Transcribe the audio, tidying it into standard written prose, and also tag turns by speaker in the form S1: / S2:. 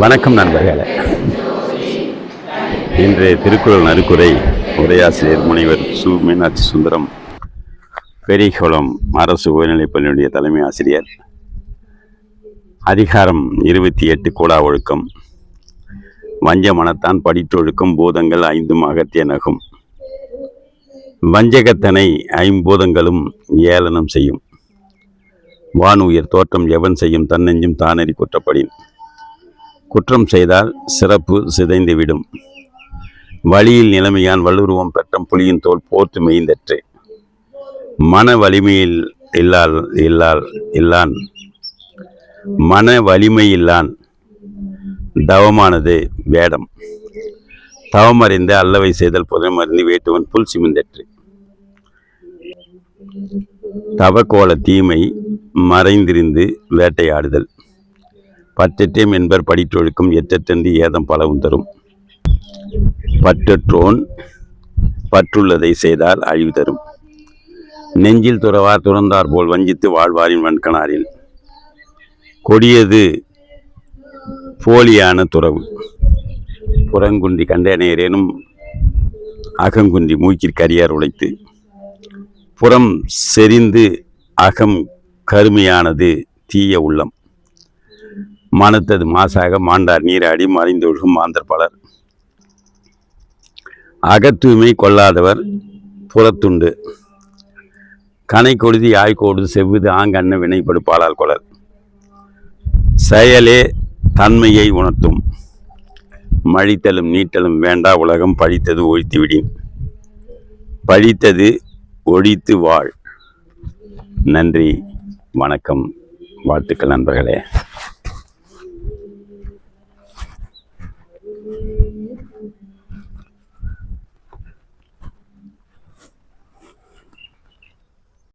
S1: வணக்கம் நண்பர்களே. இன்றைய திருக்குறள் நறுக்குரை உரையாசிரியர் முனைவர் சு. மீனாட்சி சுந்தரம், பெரியகுளம் அரசு உயர்நிலைப்பள்ளியுடைய தலைமை ஆசிரியர். அதிகாரம் 28 கூடா ஒழுக்கம். வஞ்ச மனத்தான் படித்தொழுக்கம் பூதங்கள் 5 அகத்திய நகும். வஞ்சகத்தனை 5 பூதங்களும் ஏளனம் செய்யும். வான் உயிர் தோற்றம் எவன் செய்யும் தன்னெஞ்சும் தானறி குற்றப்படின். குற்றம் செய்தால் சிறப்பு சிதைந்துவிடும். வழியில் நிலைமையான் வல்லுருவம் பெற்றம் புலியின் தோல் போர்த்து மெய்ந்தற்று. மன வலிமையில் இல்லான் மன வலிமையில்லான் தவமானது வேடம். தவமறிந்து அல்லவை செய்தல் புதமறிந்து வேட்டுவன் புல் சிமிந்தற்று. தவக்கோல தீமை மறைந்திருந்து வேட்டையாடுதல். பற்றற்றேம் என்பர் படித்தொழுக்கும் எற்றென்று ஏதம் பலவும் தரும். பற்றற்றோன் பற்றுள்ளதை செய்தால் அழிவு தரும். நெஞ்சில் துறவார் துறந்தார் போல் வஞ்சித்து வாழ்வாரின் வன்கணாரில். கொடியது போலியான துறவு. புறங்குன்றி கண்டனேரேனும் அகங்குன்றி மூக்கிற்கரியார் உழைத்து. புறம் செறிந்து அகம் கருமையானது தீய உள்ளம். மனத்தது மாசாக மாண்டார் நீராடி மறைந்தொழுகும் மாந்தர் பலர். அகத்தூய்மை கொள்ளாதவர் புறத்துண்டு. கனை கொழுதி ஆய்கோடு செவ்வுது ஆங்கண்ண வினைப்படு பாலால் கொளர். செயலே தன்மையை உணர்த்தும். மழித்தலும் நீட்டலும் வேண்டா உலகம் பழித்தது ஒழித்து விடின். பழித்தது ஒழித்து வாழ். நன்றி, வணக்கம், வாழ்த்துக்கள் நண்பர்களே.